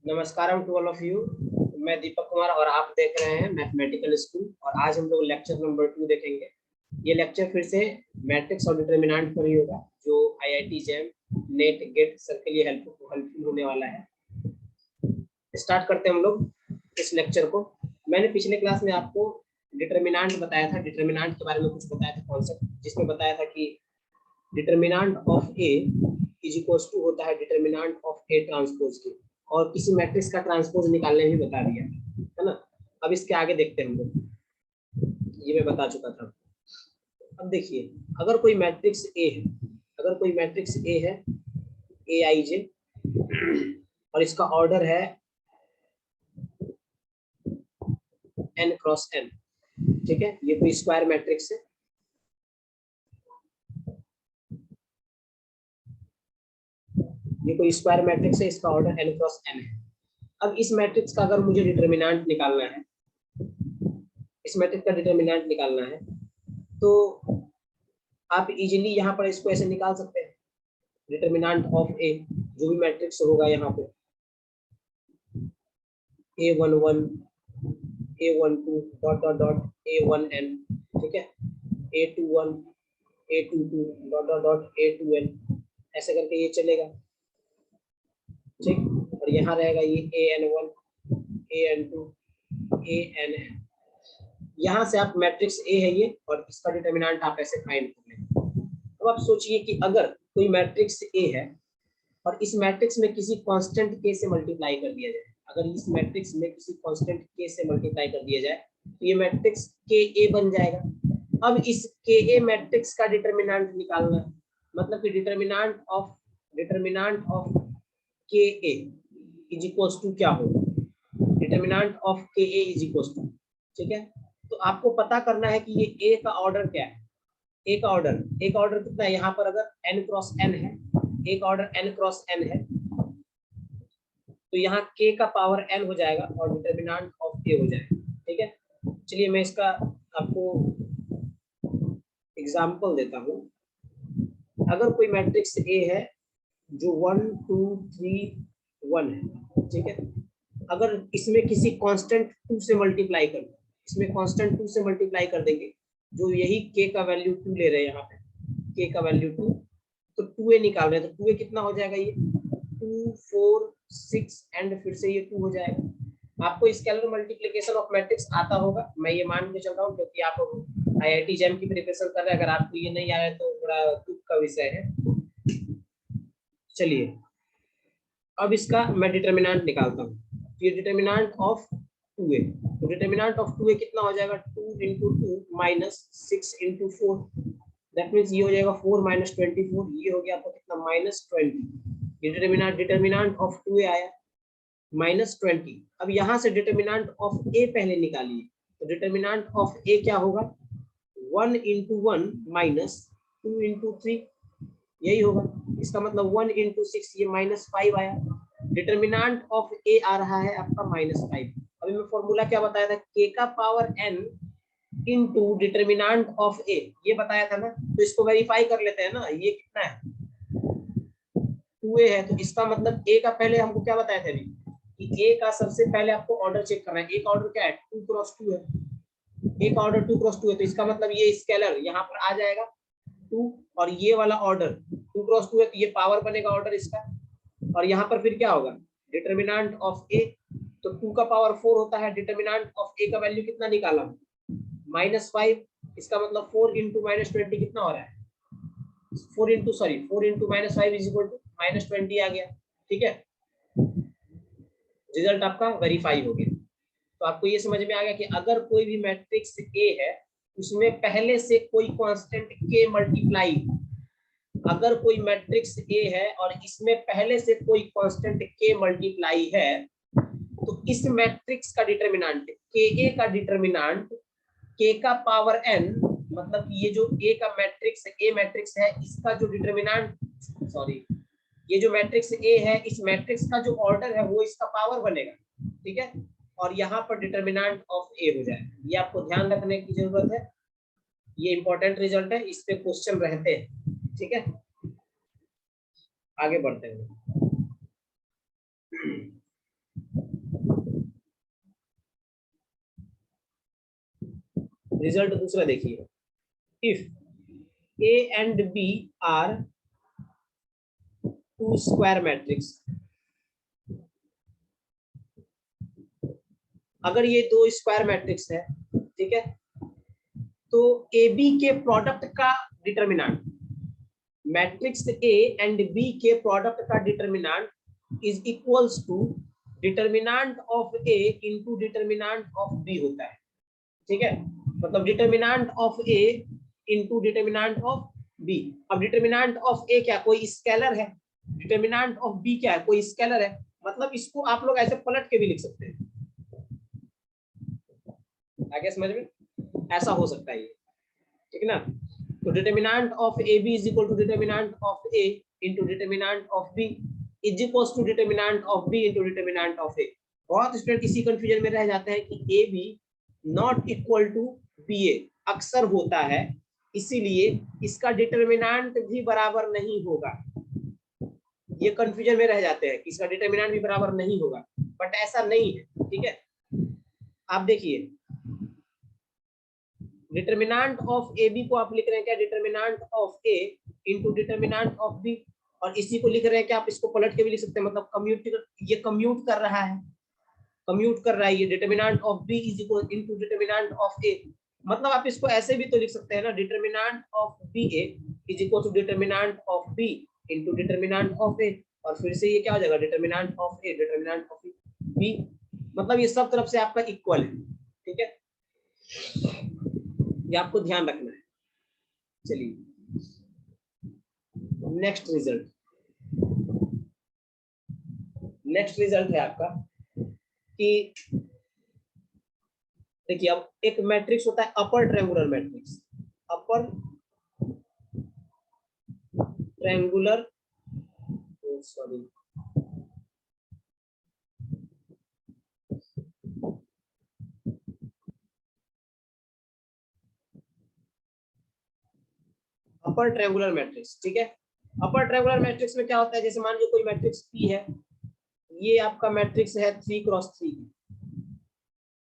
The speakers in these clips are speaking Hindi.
नमस्कारम टू ऑल ऑफ यू। मैं दीपक कुमार और आप देख रहे हैं मैथमेटिकल स्कूल। और आज हम लोग लेक्चर नंबर 2 देखेंगे। ये लेक्चर फिर से मैट्रिक्स और डिटरमिनेंट पर ही होगा, जो IIT JAM NET GATE sir के लिए हेल्पफुल होने वाला है। स्टार्ट करते हैं हम लोग इस लेक्चर को। मैंने पिछले क्लास में आपको डिटरमिनेंट बताया था, डिटरमिनेंट के बारे में कुछ बताया था कॉन्सेप्ट, जिसमें बताया था कि determinant of A is equal to होता है डिटरमिनेंट ऑफ ए ट्रांसपोज के, और किसी मैट्रिक्स का ट्रांसपोज निकालने भी बता दिया है ना। अब इसके आगे देखते हैं हम लोग, ये मैं बता चुका था। अब देखिए, अगर कोई मैट्रिक्स ए है, अगर कोई मैट्रिक्स ए है ए आई जे, और इसका ऑर्डर है n क्रॉस n, ठीक है, ये कोई स्क्वायर मैट्रिक्स है। ये कोई स्क्वायर मैट्रिक्स है, इसका ऑर्डर n क्रॉस n है। अब इस मैट्रिक्स का अगर मुझे डिटरमिनेंट निकालना है, इस मैट्रिक्स का डिटरमिनेंट निकालना है, तो आप इजीली यहाँ पर इसको ऐसे निकाल सकते हैं। डिटरमिनेंट ऑफ ए, जो भी मैट्रिक्स होगा यहाँ पे, A11 A12 dot dot dot A1n, ठीक है, A21 A22 dot dot dot A2n, ऐसे करके ये चलेगा, ठीक। और यहाँ रहेगा ये AN1 AN2 ANn। यहाँ से आप मैट्रिक्स ए है ये, और इसका डिटरमिनेंट आप ऐसे फाइंड कर लेंगे। अब आप सोचिए कि अगर कोई मैट्रिक्स ए है और इस मैट्रिक्स में किसी कांस्टेंट के से मल्टीप्लाई कर दिया जाए, अगर इस मैट्रिक्स में किसी कांस्टेंट के से मल्टीप्लाई कर दिया जाए, तो ये मैट्रिक्स के ए बन जाएगा। अब इस के ए मैट्रिक्स का डिटरमिनेंट निकालना है, मतलब कि डिटरमिनेंट ऑफ के ए इज इक्वल टू क्या होगा, डिटरमिनेंट ऑफ के ए इज इक्वल टू, ठीक है। तो आपको पता करना है कि ये ए का ऑर्डर क्या है। ए का ऑर्डर कितना है, यहाँ पर अगर n क्रॉस n है, एक ऑर्डर n क्रॉस n है, तो यहाँ k का पावर n हो जाएगा और डिटरमिनेंट ऑफ a हो जाएगा, ठीक है। चलिए मैं इसका आपको एग्जांपल देता हूँ। अगर कोई मैट्रिक्स a है जो 1 2 3 1 है, ठीक है, अगर इसमें किसी कांस्टेंट 2 से मल्टीप्लाई कर, इसमें कांस्टेंट 2 से मल्टीप्लाई कर देंगे, जो यही k का वैल्यू 2 ले रहे हैं, यहाँ पे k का वैल्यू 2, तो 2a निकाल रहे हैं, तो 2a कितना हो जाएगा, ये 2 4 6 एंड फिर से ये 2 हो जाएगा। आपको स्केलर मल्टीप्लिकेशन ऑफ मैट्रिक्स आता होगा, मैं ये मान के चल रहा हूँ, क्योंकि आप आईआईटी जैम की प्रिपरेशन कर रहे हैं। अगर आपको ये नहीं आया तो बड़ा दुख का विषय है। चलिए अब इसका मैं डिटरमिनेंट निकालता हूँ। ये डिटरमिनेंट ऑफ 2a, तो डिटरमिनेंट ऑफ 2a कितना हो जाएगा, 2 into 2 minus 6 into 4, that means ये हो जाएगा 4 minus 24, ये हो गया आपको कितना, -20। डिटरमिनेंट ऑफ 2a आया -20। अब यहाँ से डिटरमिनेंट ऑफ a पहले निकालिए, तो डिटरमिनेंट ऑफ a क्या होगा, 1 into 1 minus 2 into 3, यही होगा। इसका मतलब 1 into 6, ये -5 आया। डिटरमिनेंट ऑफ a आ रहा है आपका -5। अभी मैं फॉर्मूला क्या बताया था, k का power n into determinant of a, ये बताया था ना। तो इसको वेरीफाई कर लेते हैं ना, ये कितना है, 2a है, तो इसका मतलब a का पहले हमको क्या बताया था अभी, कि a का सबसे पहले आपको ऑर्डर चेक करना है। एक ऑर्डर क्या है, 2 क्रॉस 2 है, एक ऑर्डर 2 क्रॉस 2 है, तो इसका मतलब ये स्केलर यहाँ पर आ जाएगा 2, और ये वाला ऑर्डर 2 क्रॉस 2 है, तो ये पावर बनेगा ऑर्डर इसका, और यहाँ पर फिर क्या होगा, डिटरमिनेंट ऑफ a, तो 2 का पावर 4 होता है। डिटरमिनेंट ऑफ a का वैल्यू कितना निकाला, -5, इसका मतलब 4 into -20 कितना हो रहा है, 4 into -5 इज इक्वल टू -20 आ गया, ठीक है। रिजल्ट आपका वेरीफाई हो गया। तो आपको ये समझ में आ गया कि अगर कोई भी मैट्रिक्स A है, उसमें पहले से कोई कांस्टेंट k मल्टीप्लाई, अगर कोई मैट्रिक्स A है और इसमें पहले से कोई कांस्टेंट k मल्टीप्लाई है, तो इस मैट्रिक्स का डिटरमिनेंट ka का डिटरमिनेंट k का पावर n, मतलब ये जो A का मैट्रिक्स A मैट्रिक्स है, इसका जो डिटरमिनेंट, सॉरी, ये जो मैट्रिक्स A है, इस मैट्रिक्स का जो ऑर्डर है वो इसका पावर बनेगा, ठीक है। और यहाँ पर डिटरमिनेंट ऑफ A हो जाए, ये आपको ध्यान रखने की जरूरत है। ये इंपॉर्टेंट रिजल्ट है, इस पे क्वेश्चन रहते हैं, ठीक है। आगे बढ़ते हैं। रिजल्ट दूसरा देखिए, if A and B are two square matrix, अगर ये दो स्क्वायर मैट्रिक्स है, ठीक है, तो ए बी के प्रोडक्ट का determinant, matrix A and B के प्रोडक्ट का determinant is equals to determinant of A into determinant of B होता है, ठीक है, मतलब determinant of A into determinant of B. अब डिटर्मिनेंट ऑफ ए क्या, कोई स्केलर है, डिटर्मिनेंट ऑफ बी क्या है, कोई स्केलर है, मतलब इसको आप लोग ऐसे पलट के भी लिख सकते हैं, आगे समझ में, ऐसा हो सकता है ये, ठीक है ना। तो determinant of A B is equal to determinant of A into determinant of B is equal to determinant of B into determinant of A. बहुत स्टूडेंट इसी कंफ्यूजन में रह जाते हैं कि A B not equal to B A, अक्सर होता है, इसीलिए इसका डिटर्मिनेंट भी बराबर नहीं होगा, ये कंफ्यूजन में रह जाते हैं कि इसका डिटर्मिनेंट भी बराबर नहीं होगा, बट ऐसा नहीं है, ठीक है। आप देखिए डिटर्मिनेंट ऑफ ए बी को आप लिख रहे हैं क्या, determinant of A into determinant of B, और इसी को लिख रहे हैं कि आप इसको पलट के भी लिख सकते हैं, मतलब कम्यूट, ये कम्यूट कर रहा है, कम्यूट कर रहा है, ये determinant of B is equal into determinant of A, मतलब आप इसको ऐसे भी तो लिख सकते हैं ना, determinant of B A is equal to determinant of B into determinant of A, और फिर से ये क्या हो जाएगा, determinant of A determinant of B, मतलब ये सब तरफ से आपका इक्वल है, ठीक है, ये आपको ध्यान रखना है। चलिए नेक्स्ट रिजल्ट, नेक्स्ट रिजल्ट है आपका कि देखिए, अब एक मैट्रिक्स होता है अपर triangular matrix, upper triangular, sorry अपर ट्रायंगुलर मैट्रिक्स, ठीक है। अपर ट्रायंगुलर मैट्रिक्स में क्या होता है, जैसे मान लीजिए कोई मैट्रिक्स पी है, ये आपका मैट्रिक्स है 3x3,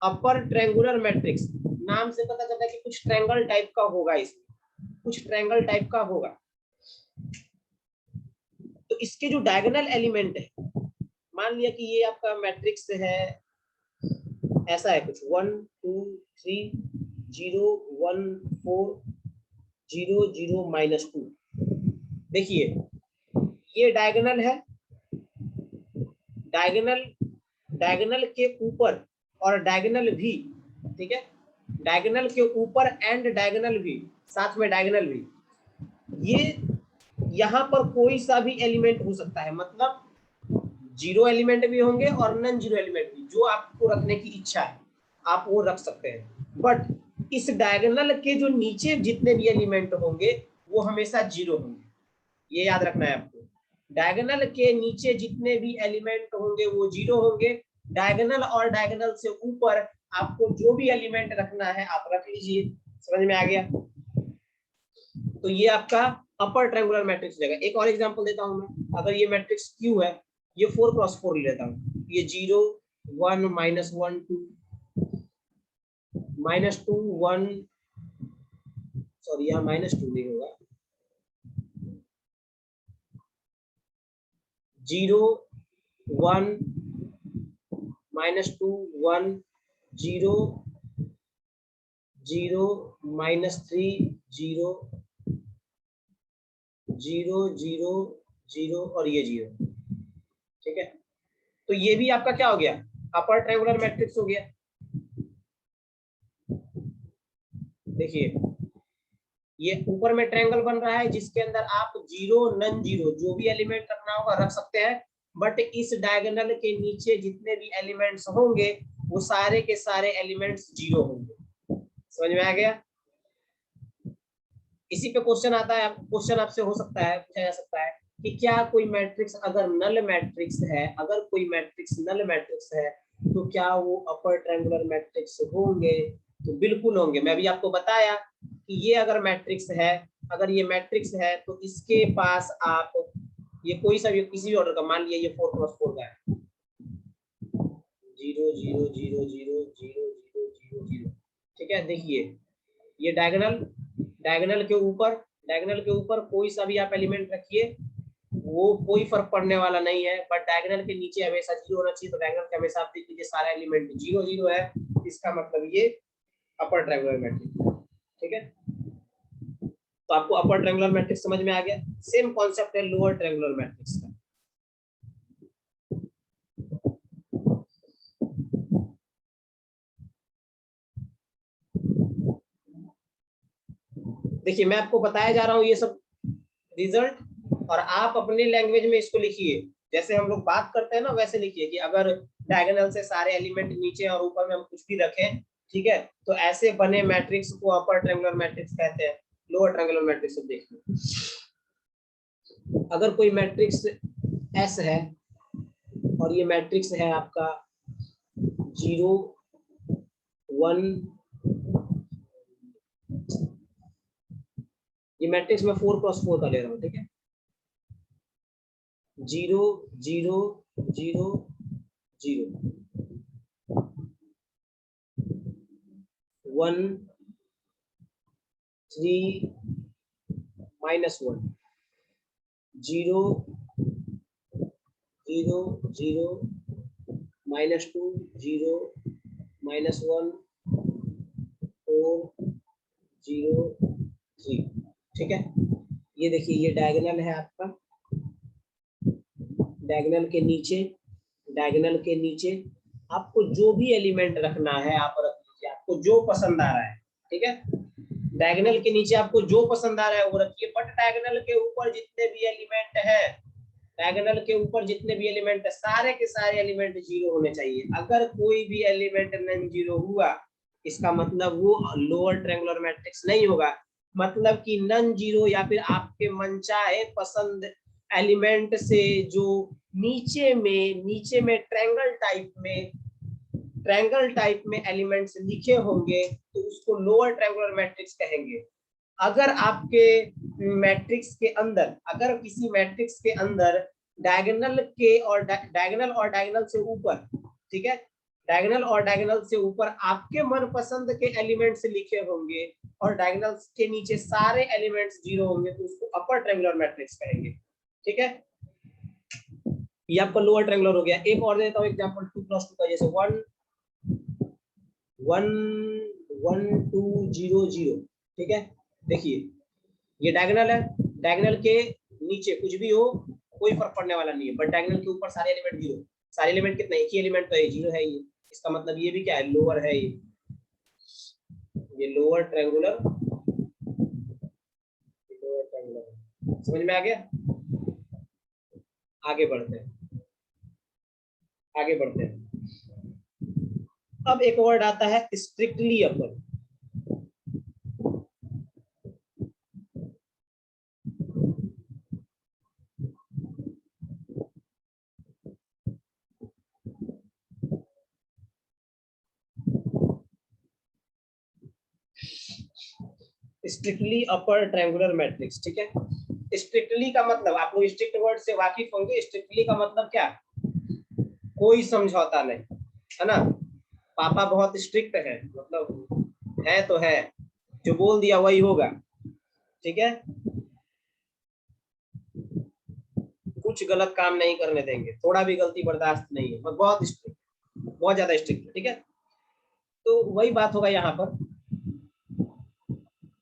अपर ट्रायंगुलर मैट्रिक्स, नाम से पता चलता है कि कुछ ट्रायंगल टाइप का होगा, इसमें कुछ ट्रायंगल टाइप का होगा, तो इसके जो डायगोनल एलिमेंट है, मान लिया कि ये आपका मैट्रिक्स है, ऐसा है कुछ 1 2 3 0 1 4 0 0 -2, देखिए ये डायगोनल है, डायगोनल, डायगोनल के ऊपर और डायगोनल भी, ठीक है, डायगोनल के ऊपर एंड डायगोनल भी, साथ में डायगोनल भी, ये यहाँ पर कोई सा भी एलिमेंट हो सकता है, मतलब जीरो एलिमेंट भी होंगे और नॉन जीरो एलिमेंट भी, जो आपको रखने की इच्छा है आप वो रख सकते हैं, बट इस डायगोनल के जो नीचे जितने भी एलिमेंट होंगे वो हमेशा जीरो होंगे, ये याद रखना है आपको, डायगोनल के नीचे जितने भी एलिमेंट होंगे वो जीरो होंगे, डायगोनल और डायगोनल से ऊपर आपको जो भी एलिमेंट रखना है आप रख लीजिए, समझ में आ गया। तो ये आपका अपर ट्रायंगुलर मैट्रिक्स हो जाएगा। एक और एग्जांपल देता हूं मैं, अगर ये मैट्रिक्स क्यू है, ये 4x4 ले लेता हूं, ये 0 1 -1 2 -2 1, सॉरी यहाँ -2 नहीं होगा, 0 1 -2 1 0 0 -3 0 0 0 0 और ये 0, ठीक है, तो ये भी आपका क्या हो गया, अपर ट्रायंगुलर मैट्रिक्स हो गया। देखिए ये ऊपर में ट्रायंगल बन रहा है जिसके अंदर आप जीरो नॉन जीरो जो भी एलिमेंट रखना होगा रख सकते हैं, बट इस डायगोनल के नीचे जितने भी एलिमेंट्स होंगे वो सारे के सारे एलिमेंट्स जीरो होंगे, समझ में आ गया। इसी पे क्वेश्चन आता है, क्वेश्चन आपसे हो सकता है, पूछा जा सकता है कि क्या कोई मैट्रिक्स अगर नल मैट्रिक्स है, अगर कोई मैट्रिक्स नल मैट्रिक्स है तो क्या वो अपर ट्रायंगुलर मैट्रिक्स होंगे, तो बिल्कुल होंगे। मैं भी आपको बताया कि ये अगर मैट्रिक्स है, अगर ये मैट्रिक्स है तो इसके पास आप ये कोई सा भी किसी भी ऑर्डर का, मान लिया ये 4x4 का है, 0 0 0 0 0 0 0 0, ठीक है, देखिए ये डायगोनल के ऊपर कोई सा भी आप एलिमेंट रखिए, वो कोई फर्क पड़ने वाला नहीं है, बट डायगोनल के नीचे हमेशा जीरो होना चाहिए। तो डायगोनल के हमेशा आप देख लीजिए सारा एलिमेंट जीरो जीरो है, इसका मतलब ये अपर ट्रायंगुलर मैट्रिक्स, ठीक है। तो आपको अपर ट्रायंगुलर मैट्रिक्स समझ में आ गया। सेम कॉन्सेप्ट है लोअर ट्रायंगुलर मैट्रिक्स का। देखिए मैं आपको बताया जा रहा हूँ ये सब रिजल्ट, और आप अपने लैंग्वेज में इसको लिखिए, जैसे हम लोग बात करते हैं ना वैसे लिखिए कि अगर डायगोनल से सारे एलिमेंट नीचे और ऊपर में हम कुछ भी रखें, ठीक है, तो ऐसे बने मैट्रिक्स को अपर ट्रायंगुलर मैट्रिक्स कहते हैं। लोअर ट्रायंगुलर मैट्रिक्स देखिए, अगर कोई मैट्रिक्स एस है और ये मैट्रिक्स है आपका 0 1, ये मैट्रिक्स में 4x4 का ले रहा हूँ, ठीक है, 0 0 0 0 1 3 -1 0 0 0 -2 0 -1 4 0 3, ठीक है। ये देखिए ये डायगोनल है आपका, डायगोनल के नीचे आपको जो भी एलिमेंट रखना है आप रख लीजिए, आपको जो पसंद आ रहा है, ठीक है। डायगोनल के नीचे आपको जो पसंद आ रहा है वो रखिए, बट डायगोनल के ऊपर जितने भी एलिमेंट है, डायगोनल के ऊपर जितने भी एलिमेंट है सारे के सारे एलिमेंट जीरो होने चाहिए। अगर कोई भी एलिमेंट नॉन जीरो हुआ, इसका मतलब वो लोअर ट्रायंगुलर मैट्रिक्स नहीं होगा। मतलब कि नॉन जीरो या फिर आपके मनचाहे पसंद एलिमेंट से जो नीचे में ट्रायंगल टाइप में एलिमेंट्स लिखे होंगे तो उसको लोअर ट्रायंगुलर मैट्रिक्स कहेंगे। अगर आपके मैट्रिक्स के अंदर, अगर किसी मैट्रिक्स के अंदर डायगोनल डायगोनल से ऊपर, ठीक है, डायगोनल से ऊपर आपके मनपसंद के एलिमेंट्स लिखे होंगे और डायगोनल के नीचे सारे एलिमेंट्स जीरो होंगे तो उसको अपर ट्रायंगुलर मैट्रिक्स कहेंगे, ठीक है। ये आपका लोअर ट्रायंगुलर हो गया। एक और देता हूं एग्जांपल 2+2 का, जैसे 1 1 1 2 0 0, ठीक है। देखिए ये डायगोनल है, डायगोनल के नीचे कुछ भी हो कोई फर्क पड़ने वाला नहीं है, बट डायगोनल के ऊपर सारे एलिमेंट जीरो। सारे एलिमेंट कितने, एक ही एलिमेंट तो है, जीरो है ये, इसका मतलब ये भी क्या है, लोअर है ये लोअर ट्रायंगुलर समझ में आ गया। आगे बढ़ते हैं। अब एक वर्ड आता है स्ट्रिक्टली अपर। स्ट्रिक्टली अपर ट्रायंगुलर मैट्रिक्स, ठीक है। स्ट्रिक्टली का मतलब आप लोग स्ट्रिक्ट वर्ड से वाकिफ होंगे। स्ट्रिक्टली का मतलब क्या, कोई समझौता नहीं, है ना। पापा बहुत स्ट्रिक्ट है, मतलब है तो है, जो बोल दिया वही होगा, ठीक है। कुछ गलत काम नहीं करने देंगे, थोड़ा भी गलती बर्दाश्त नहीं है, बहुत स्ट्रिक्ट, बहुत ज्यादा स्ट्रिक्ट, ठीक है। तो वही बात होगा यहाँ पर,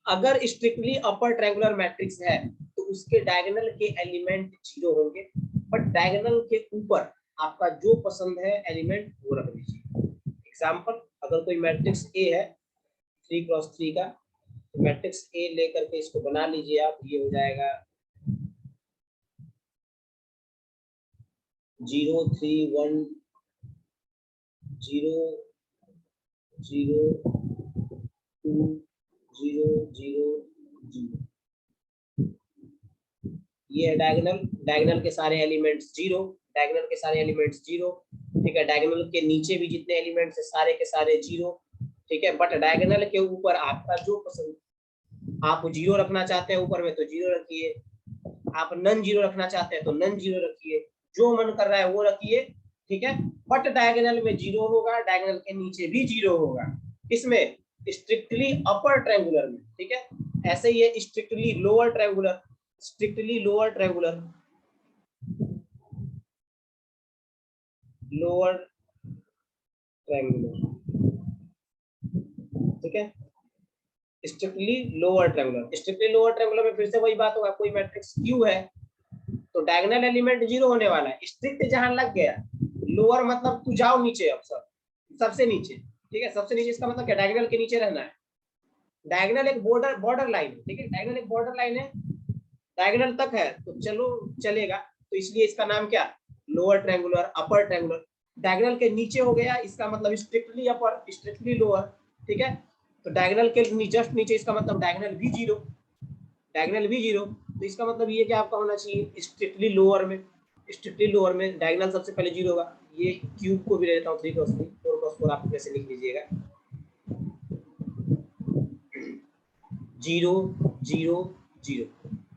अगर स्ट्रिक्टली अपर ट्रायंगुलर मैट्रिक्स है तो उसके डायगोनल के एलिमेंट जीरो होंगे, बट डायगोनल के ऊपर आपका जो पसंद है एलिमेंट वो रख दीजिए। एग्जांपल, अगर कोई मैट्रिक्स ए है 3x3 का, तो मैट्रिक्स ए लेकर के इसको बना लीजिए आप, ये हो जाएगा 0 3 1 0 0 2 0 0 0। ये है डायगोनल के सारे एलिमेंट्स जीरो, डायगोनल के सारे एलिमेंट्स जीरो, ठीक है। डायगोनल के नीचे भी जितने एलिमेंट्स है सारे के सारे जीरो, ठीक है। बट डायगोनल के ऊपर आपका जो पसंद, आप जीरो रखना चाहते हैं ऊपर में तो जीरो रखिए, आप नन जीरो रखना चाहते हैं तो नन जीरो रखिए, जो मन कर रहा है वो रखिए, ठीक है। बट डायगोनल में जीरो होगा, डायगोनल के नीचे भी जीरो होगा। इसमें स्ट्रिक्टली अपर ट्रायंगुलर में, ठीक है। ऐसे ही है strictly lower triangular, strictly lower triangular, lower triangular, ठीक है। Strictly lower triangular, strictly lower triangular में फिर से वही बात होगा, कोई मैट्रिक्स क्यू है तो डायगोनल एलिमेंट 0 होने वाला है। स्ट्रिक्ट जहां लग गया, लोअर मतलब तू जाओ नीचे, अब सबसे नीचे, ठीक है। सबसे नीचे इसका मतलब क्या, डायगोनल के नीचे रहना है। डायगोनल एक बॉर्डर लाइन है, ठीक है। डायगोनल एक बॉर्डर लाइन है, डायगोनल तक है तो चलो चलेगा, तो इसलिए इसका नाम क्या, lower triangular, upper triangular. Diagonal के नीचे हो गया इसका मतलब स्ट्रिक्टली अपर, स्ट्रिक्टली लोअर, ठीक है। तो डायगोनल के जस्ट नीचे इसका मतलब डायगोनल भी 0, डायगोनल भी 0, तो इसका मतलब ये क्या आपका होना चाहिए, स्ट्रिक्टली लोअर में, स्ट्रिक्टली लोअर में डायगोनल सबसे पहले 0 होगा। ये क्यूब को भी ले लेता हूँ 3 क्रॉस 3, 4 क्रॉस 4 आप कैसे लिख लीजिएगा, 0 0 0,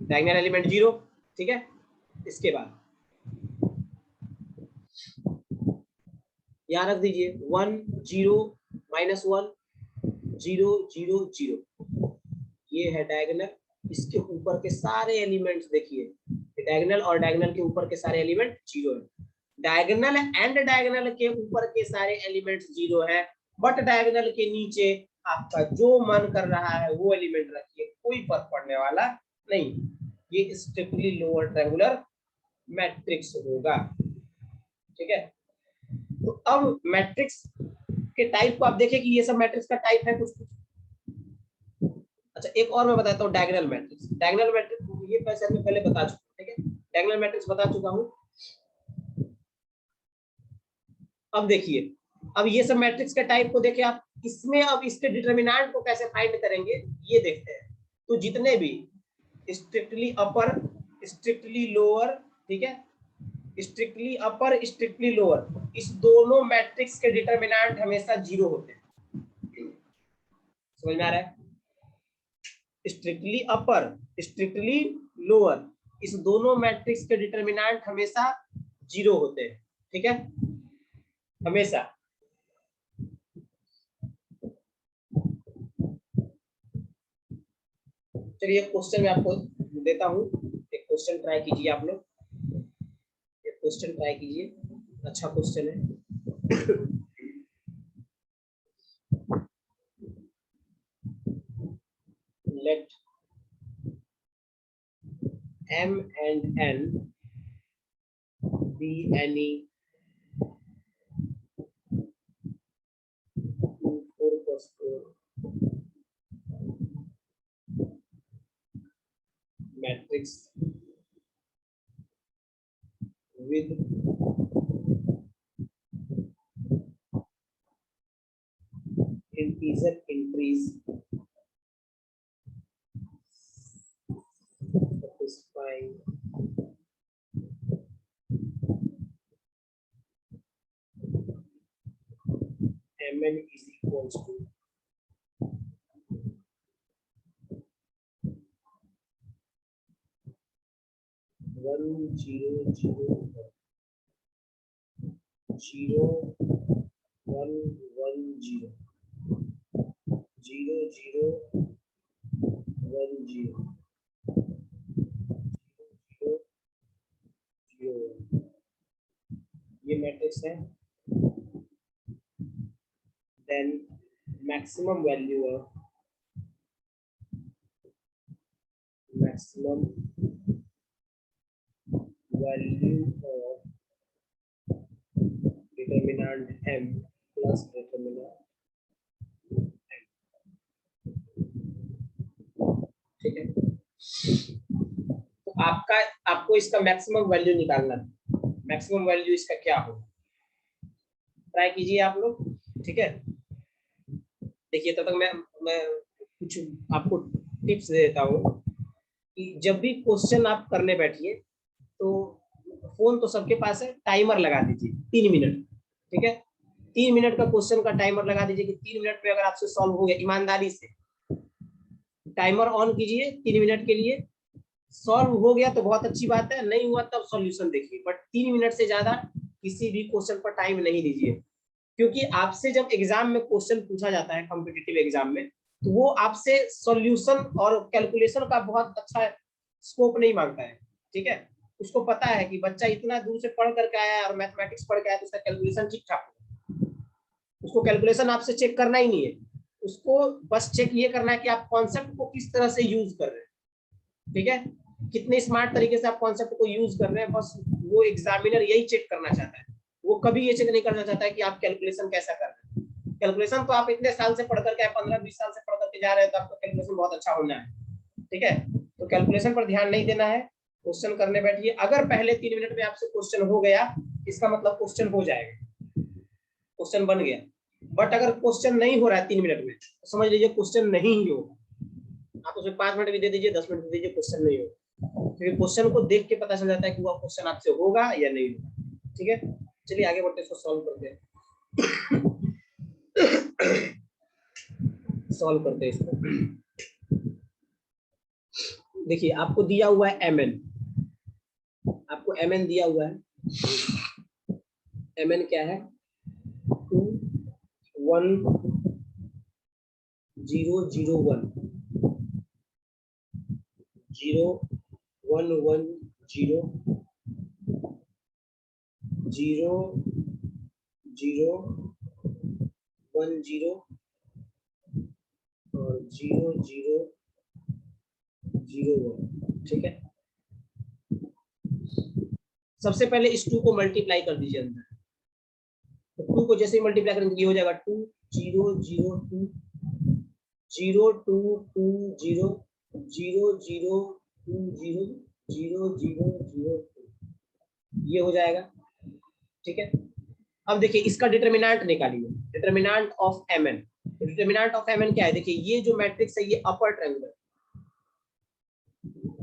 डायगोनल एलिमेंट 0, ठीक है। इसके बाद यहाँ रख दीजिए 1 0 -1 0 0 0, ये है डायगोनल। इसके ऊपर के सारे एलिमेंट्स देखिए, डायगोनल और डायगोनल के ऊपर के सारे एलिमेंट 0 है। डायगोनल एंड डायगोनल के ऊपर के सारे एलिमेंट्स 0 है, बट डायगोनल के नीचे आपका जो मन कर रहा है वो एलिमेंट रखिए, कोई फर्क पड़ने वाला नहीं। ये स्ट्रिक्टली लोअर ट्रायंगुलर मैट्रिक्स होगा, ठीक है। तो अब मैट्रिक्स के टाइप को आप देखें कि ये सब मैट्रिक्स का टाइप है कुछ कुछ। अच्छा एक और मैं बताता हूँ डायगोनल मैट्रिक्स। डायगोनल मैट्रिक्स ये पैसे मैं पहले बता चुका हूँ, ठीक है। डायगोनल मैट्रिक्स बता चुका हूँ। अब देखिए, अब ये सब मैट्रिक्स के टाइप को देखें आप, इसमें अब इसके डिटरमिनेंट को कैसे फाइंड करेंगे ये देखते हैं। तो जितने भी स्ट्रिक्टली अपर, स्ट्रिक्टली लोअर, ठीक है, स्ट्रिक्टली अपर, स्ट्रिक्टली लोअर, इस दोनों मैट्रिक्स के डिटरमिनेंट हमेशा 0 होते हैं। समझ में आ रहा है, स्ट्रिक्टली अपर, स्ट्रिक्टली लोअर, इस दोनों मैट्रिक्स के डिटरमिनेंट हमेशा 0 होते हैं, ठीक है, हमेशा। चलिए एक क्वेश्चन मैं आपको देता हूं, एक क्वेश्चन ट्राई कीजिए आप लोग, एक क्वेश्चन ट्राई कीजिए, अच्छा क्वेश्चन है। Let m and n be any 2 4 plus 4 matrix with integer entries satisfying mn is equals to 1 0 0 0 1 1 0 0 0 1 0 0, ये मैट्रिक्स है। Then maximum value of determinant m plus determinant n, ठीक है। तो आपको इसका मैक्सिमम वैल्यू निकालना है। मैक्सिमम वैल्यू इसका क्या हो, ट्राई कीजिए आप लोग, ठीक है। देखिए तब तक मैं कुछ आपको टिप्स दे देता हूँ कि जब भी क्वेश्चन आप करने बैठिए तो फोन तो सबके पास है, टाइमर लगा दीजिए 3 मिनट, ठीक है। 3 मिनट का क्वेश्चन का टाइमर लगा दीजिए कि 3 मिनट में अगर आपसे सॉल्व हो गया, ईमानदारी से टाइमर ऑन कीजिए 3 मिनट के लिए। सॉल्व हो गया तो बहुत अच्छी बात है, नहीं हुआ तब सॉल्यूशन देखिए, बट 3 मिनट से ज्यादा किसी भी क्वेश्चन पर टाइम नहीं दीजिए। क्योंकि आपसे जब एग्जाम में क्वेश्चन पूछा जाता है कॉम्पिटिटिव एग्जाम में, तो वो आपसे सॉल्यूशन और कैलकुलेशन का बहुत अच्छा स्कोप नहीं मांगता है, ठीक है। उसको पता है कि बच्चा इतना दूर से पढ़ करके आया है और मैथमेटिक्स पढ़ के आया तो उसका कैलकुलेशन ठीक ठाक है, उसको कैलकुलेशन आपसे चेक करना ही नहीं है, उसको बस चेक ये करना है कि आप कॉन्सेप्ट को किस तरह से यूज कर रहे हैं, ठीक है, कितने स्मार्ट तरीके से आप कॉन्सेप्ट को यूज कर रहे हैं, बस वो एग्जामिनर यही चेक करना चाहता है। वो कभी ये चेक नहीं करना चाहता है कि आप कैलकुलेशन कैसा कर रहे हैं। कैलकुलेशन तो आप इतने साल से पढ़ करके 15-20 साल से पढ़ करके जा रहे हैं, तो आपका कैलकुलेशन बहुत अच्छा होना है, ठीक है। तो कैलकुलेशन पर ध्यान नहीं देना है, क्वेश्चन करने बैठिए। अगर पहले 3 मिनट में आपसे क्वेश्चन हो गया, इसका मतलब क्वेश्चन हो जाएगा, क्वेश्चन बन गया। बट अगर क्वेश्चन नहीं हो रहा है 3 मिनट में, तो समझ लीजिए क्वेश्चन नहीं ही होगा। आप उसमें 5 मिनट भी दे दीजिए, 10 मिनट दे दीजिए, क्वेश्चन नहीं होगा, क्योंकि क्वेश्चन को देख के पता चल जाता है कि वो क्वेश्चन आपसे होगा या नहीं होगा, ठीक है। चलिए आगे बढ़ते हैं, इसको सॉल्व करते हैं। सॉल्व करते हैं इसको। देखिए आपको दिया हुआ है mn, आपको mn दिया हुआ है, mn क्या है, 2 1 0 0 1 0 1 1 0 0 0 1 0 और 0 0 0 1, ठीक है। सबसे पहले इस 2 को मल्टीप्लाई कर दीजिए अंदर, तो 2 को जैसे ही मल्टीप्लाई करेंगे ये हो जाएगा 2 0 0 2 0 2 2 0 0 0 2 0 0 0 0 2, ये हो जाएगा, ठीक है। अब देखिए इसका डिटरमिनेंट निकालिए, डिटरमिनेंट ऑफ mn। तो डिटरमिनेंट ऑफ mn क्या है, देखिए ये जो मैट्रिक्स है ये अपर ट्रायंगुलर,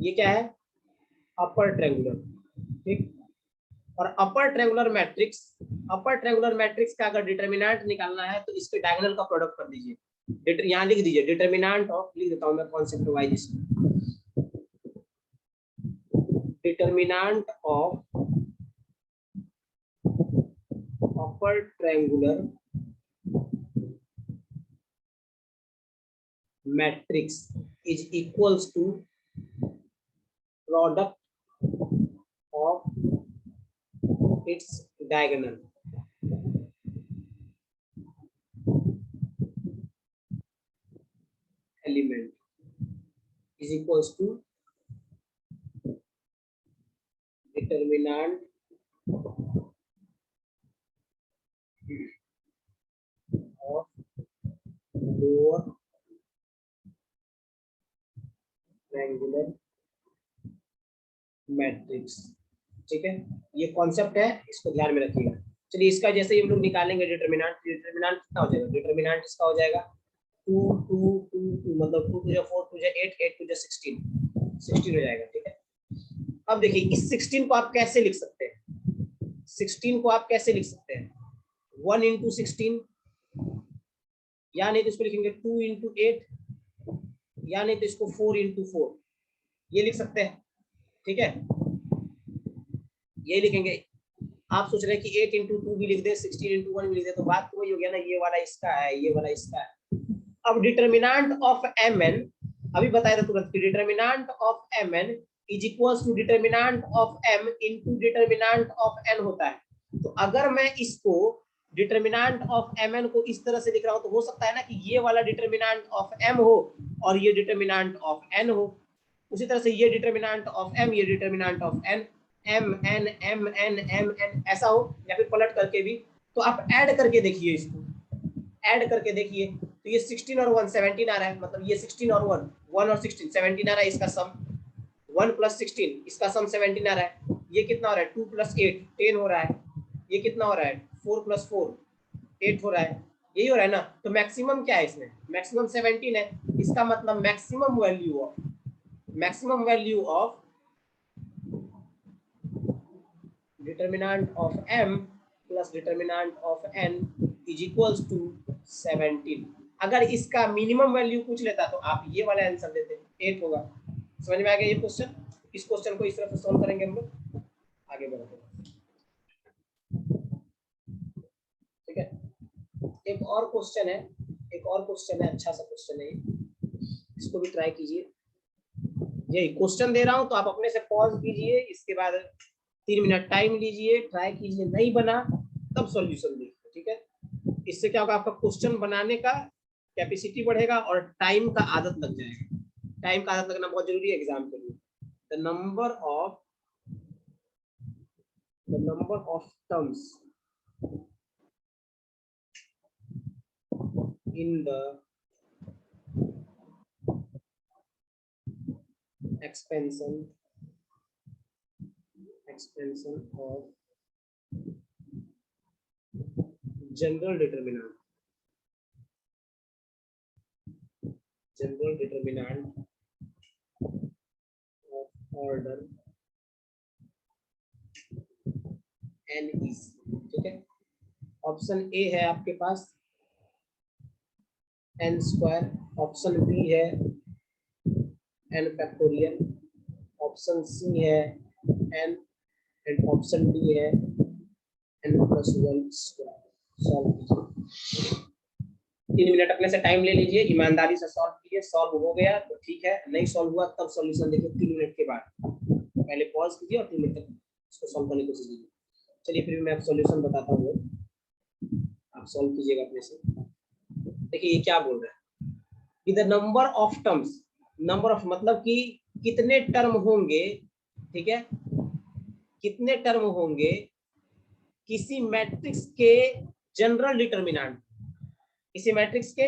ये क्या है, अपर ट्रायंगुलर, ठीक। और अपर ट्रायंगुलर मैट्रिक्स का अगर डिटरमिनेंट निकालना है तो इसके डायगोनल का प्रोडक्ट कर दीजिए। यहाँ लिख दीजिए डिटरमिनेंट ऑफ, लिख देता हूँ मैं कॉन्सेप्ट वाइज इसमें, determinant of upper triangular matrix is equals to product of its diagonal, element is equals to determinant of lower triangular matrix, ठीक है। ये कॉन्सेप्ट है, इसको ध्यान में रखिएगा। चलिए इसका जैसे ही हम लोग निकालेंगे डिटरमिनेंट, डिटरमिनेंट कितना हो जाएगा, डिटरमिनेंट इसका हो जाएगा 2 2 2 2, मतलब 2 2 4 2 8 8 2 16 16 हो जाएगा, ठीक है। अब देखिए इस 16 को आप कैसे लिख सकते हैं, 16 को आप कैसे लिख सकते हैं, 1 into 16, या नहीं तो इसको लिखेंगे 2 into 8, या नहीं तो इसको 4 into 4, ये लिख सकते हैं, ठीक है। ये लिखेंगे। आप सोच रहे हैं कि 8 into 2 भी लिख दे, 16 into 1 भी लिख दे, तो बात तो वही हो गया ना, ये वाला इसका है, ये वाला इसका है। अब डिटरमिनेंट ऑफ mn, अभी बताया था तुरंत कि determinant of mn is equals to determinant of m into determinant of n होता है। तो अगर मैं इसको डिटरमिनेंट ऑफ mn को इस तरह से लिख रहा हूं, तो हो सकता है ना कि ये वाला डिटरमिनेंट ऑफ m हो और ये डिटरमिनेंट ऑफ n हो, उसी तरह से ये डिटरमिनेंट ऑफ m, ये determinant of n, m n m n m n ऐसा हो, या फिर पलट करके भी। तो आप ऐड करके देखिए, इसको ऐड करके देखिए, तो ये 16 और 1 17 आ रहा है, मतलब ये 16 और 1 1 और 16 17 आ रहा है, इसका सम 1 + 16, इसका सम 17 आ रहा है। ये कितना हो रहा है, 2 + 8 10 हो रहा है। ये कितना हो रहा है, 4 + 4 8 हो रहा है, यही हो रहा है ना। तो मैक्सिमम क्या है इसमें, मैक्सिमम 17 है, इसका मतलब maximum value of determinant of m plus determinant of n is equals to 17। अगर इसका मिनिमम वैल्यू पूछ लेता तो आप ये वाला आंसर देते, 8 होगा। समझ में आ गया ये क्वेश्चन। इस क्वेश्चन को इस तरह से सॉल्व करेंगे हम लोग, आगे बढ़ते हैं, ठीक है। और क्वेश्चन है, एक और क्वेश्चन है, अच्छा सा क्वेश्चन है, इसको भी ट्राई कीजिए। यही क्वेश्चन दे रहा हूं तो आप अपने से पॉज कीजिए, इसके बाद 3 मिनट टाइम लीजिए, ट्राई कीजिए, नहीं बना तब सॉल्यूशन देखिए, ठीक है। इससे क्या होगा, आपका क्वेश्चन बनाने का कैपेसिटी बढ़ेगा और टाइम का आदत लग जाएगा। टाइम का आदत लगना बहुत जरूरी है एग्जाम के लिए। The number of terms in the expansion of general determinant of order n is, ठीक है। ऑप्शन ए है आपके पास n स्क्वायर, ऑप्शन बी है n फैक्टोरियल, ऑप्शन सी है n एंड ऑप्शन डी है n+1 स्क्वायर। सॉल्व कीजिए, 3 मिनट अपने से टाइम ले लीजिए, ईमानदारी से सॉल्व कीजिए। सॉल्व हो गया तो ठीक है, नहीं सॉल्व हुआ तब सॉल्यूशन देखिए 3 मिनट के बाद। पहले पॉज कीजिए और 3 मिनट तक इसको सॉल्व करने की कोशिश कीजिए। चलिए फिर मैं आपको सॉल्यूशन बताता हूँ, आप सॉल्व कीजिएगा अपने से। देखिए ये क्या बोल रहा है कि the number of terms, number of मतलब कि कितने टर्म होंगे, ठीक है, कितने टर्म होंगे किसी मैट्रिक्स के जनरल डिटर्मिनेंट, किसी मैट्रिक्स के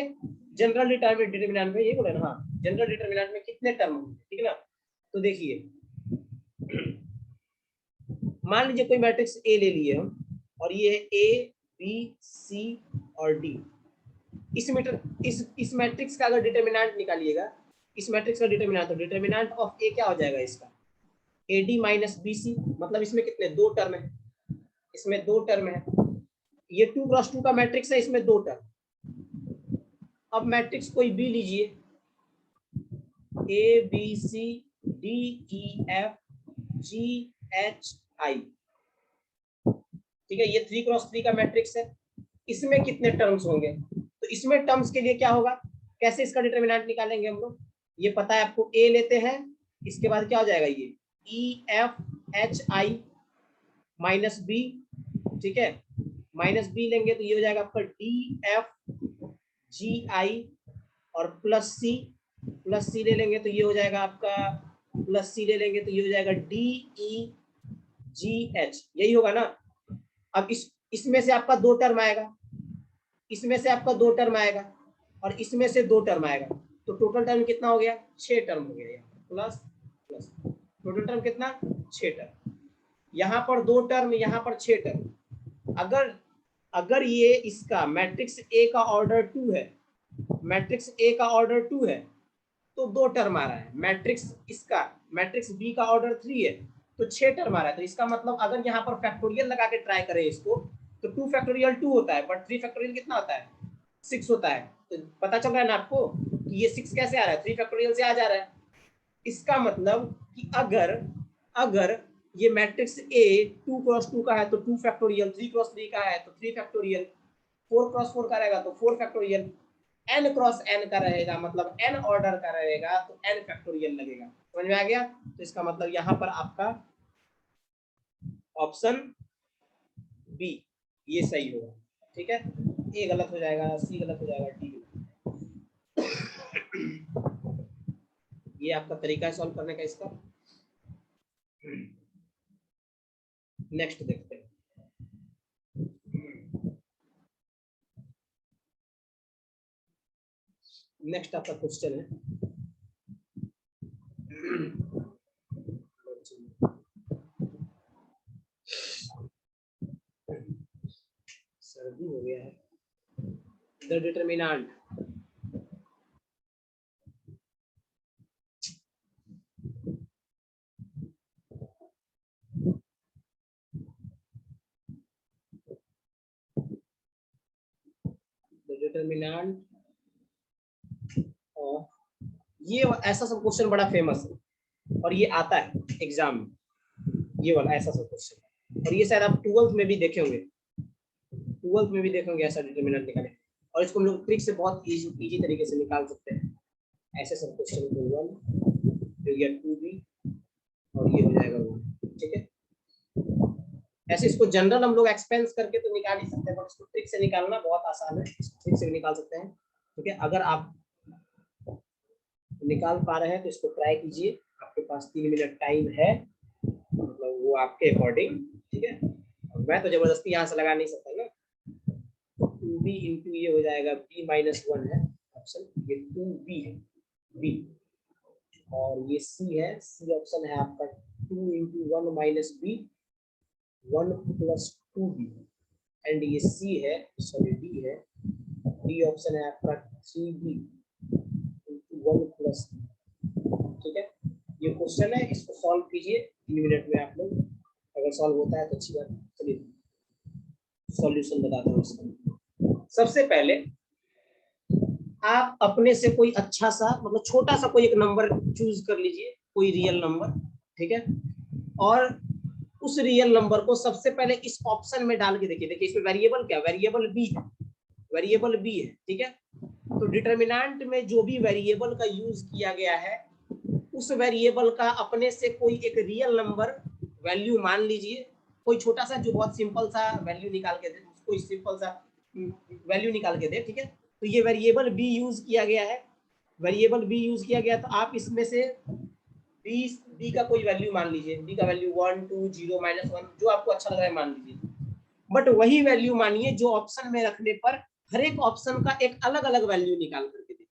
जनरल डिटर्मिनेंट में, ये बोले ना, हाँ जनरल डिटर्मिनेंट में कितने टर्म होंगे, ठीक है ना। तो देखिए मान लीजिए कोई मैट्रिक्स ए ले लिए हम, और ये है ए बी सी और डी। इस मैट्रिक्स का अगर डिटर्मिनेंट निकालिएगा, इस मैट्रिक्स का डिटर्मिनेंट, तो डिटर्मिनेंट ऑफ ए क्या हो जाएगा इसका, A D minus B C. मतलब इसमें कितने, 2 टर्म है, इसमें 2 टर्म है। ये 2x2 का मैट्रिक्स है, इसमें 2 टर्म। अब मैट्रिक्स कोई भी लीजिए, A B C D E F G H I, ठीक है, ये 3x3 का मैट्रिक्स है। इसमें कितने टर्म्स होंगे, तो इसमें टर्म्स के लिए क्या होगा, कैसे इसका डिटर्मिनेंट निकालेंगे हम लोग, ये पता है आपको, ए लेते हैं, इसके बाद क्या हो जाएगा, ये E F H I minus B, ठीक है, माइनस बी लेंगे तो ये हो जाएगा आपका डी एफ जी आई, और प्लस सी ले लेंगे तो ये हो जाएगा आपका, प्लस सी ले लेंगे तो ये हो जाएगा डी ई जी एच, यही होगा ना। अब इसमें से आपका 2 टर्म आएगा, इसमें से आपका 2 टर्म आएगा, और इसमें से 2 टर्म आएगा, तो टोटल टर्म कितना हो गया, 6 टर्म हो गया, प्लस प्लस टोटल टर्म कितना, 6 टर्म। यहाँ पर 2 टर्म, यहाँ पर 6 टर्म। अगर ये इसका मैट्रिक्स ए का ऑर्डर 2 है, मैट्रिक्स ए का ऑर्डर 2 है तो 2 टर्म आ रहा है। मैट्रिक्स बी का ऑर्डर 3 है तो 6 टर्म आ रहा है। तो इसका मतलब अगर यहाँ पर फैक्टोरियल लगा के ट्राई करें इसको, तो 2 फैक्टोरियल 2 होता है, बट 3 फैक्टोरियल कितना होता है, 6 होता है। तो पता चल रहा है ना आपको कि ये 6 कैसे आ रहा है, 3 फैक्टोरियल से आ जा रहा है। इसका मतलब कि अगर ये मैट्रिक्स ए 2x2 का है तो 2 फैक्टोरियल, 3x3 का है तो 3 फैक्टोरियल, 4x4 का रहेगा तो 4 फैक्टोरियल, n क्रॉस n का रहेगा मतलब n ऑर्डर का रहेगा तो n फैक्टोरियल लगेगा। समझ में आ गया। तो इसका मतलब यहाँ पर आपका ऑप्शन बी ये सही होगा, ठीक है। ए गलत हो जाएगा, सी गलत हो जाएगा, डी। ये आपका तरीका है सॉल्व करने का इसका। नेक्स्ट देखते हैं। नेक्स्ट आपका क्वेश्चन है, सर्दी हो गया है। द डिटर्मिनेंट ऑफ, ये ऐसा सब क्वेश्चन बड़ा फेमस है और ये आता है एग्जाम में, ये वाला ऐसा सब क्वेश्चन। और ये शायद आप 12th में भी देखे होंगे, 12th में भी देखेंगे ऐसा डिटर्मिनेंट निकाले। और इसको हम लोग ट्रिक से बहुत इजी तरीके से निकाल सकते हैं। ऐसे सब क्वेश्चन को 1 हो गया 2b और ये हो जाएगा 1, ठीक है। ऐसे इसको जनरल हम लोग एक्सपेंस करके तो निकाल ही सकते हैं, बट इसको ट्रिक से निकालना बहुत आसान है, ट्रिक से भी निकाल सकते हैं, ठीक है। अगर आप निकाल पा रहे हैं तो इसको ट्राई कीजिए, आपके पास 3 मिनट टाइम है, मतलब वो आपके अकॉर्डिंग, ठीक है। मैं तो जबरदस्ती यहाँ से लगा नहीं सकता ना। 2b इंटू ये हो जाएगा b माइनस 1 है ऑप्शन, ये 2b है b, और ये c है, c ऑप्शन है आपका 2 into 1 minus b 1 plus 2b, and ये c है, सॉरी d है, d ऑप्शन है आपका 3b इंटू 1 प्लस, ठीक है। ये क्वेश्चन है, इसको सॉल्व कीजिए 3 मिनट में आप लोग, अगर सॉल्व होता है तो अच्छी बात है। चलिए सॉल्यूशन बताता हूँ इसका। सबसे पहले आप अपने से कोई अच्छा सा, मतलब छोटा सा कोई एक नंबर चूज कर लीजिए, कोई रियल नंबर, ठीक है, और उस रियल नंबर को सबसे पहले इस ऑप्शन में डाल के देखिए। देखिए इसमें वेरिएबल क्या, वेरिएबल बी है, वेरिएबल बी है, ठीक है। तो डिटरमिनेंट में जो भी वेरिएबल का यूज किया गया है, उस वेरिएबल का अपने से कोई एक रियल नंबर वैल्यू मान लीजिए, कोई छोटा सा जो बहुत सिंपल सा वैल्यू निकाल के दे, कोई सिंपल सा वैल्यू निकाल के दे, ठीक है। तो ये वेरिएबल बी यूज किया गया है, वेरिएबल बी यूज किया गया, तो आप इसमें से बी का कोई वैल्यू मान लीजिए, बी का वैल्यू 1 2 0 -1 जो आपको अच्छा लग रहा है मान लीजिए, बट वही वैल्यू मानिए जो ऑप्शन में रखने पर हर एक ऑप्शन का एक अलग अलग वैल्यू निकाल करके दे।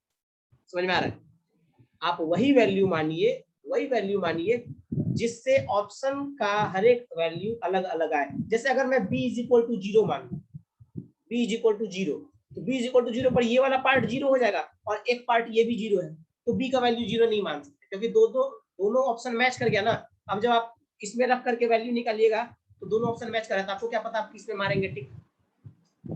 समझ में आ रहा है? आप वही वैल्यू मानिए, वही वैल्यू मानिए जिससे ऑप्शन का हर एक वैल्यू अलग अलग आए। जैसे अगर मैं b इज इक्वल टू 0 मान लूं, b इज इक्वल टू 0, तो b इज इक्वल टू 0 पर ये वाला पार्ट 0 हो जाएगा और एक पार्ट ये भी 0 है, तो b का वैल्यू 0 नहीं मान सकते, क्योंकि दोनों ऑप्शन मैच कर गया ना। अब जब आप इसमें रख करके वैल्यू निकालिएगा तो दोनों ऑप्शन मैच कर रहा है, तो आपको क्या पता आप किसमें मारेंगे टिक।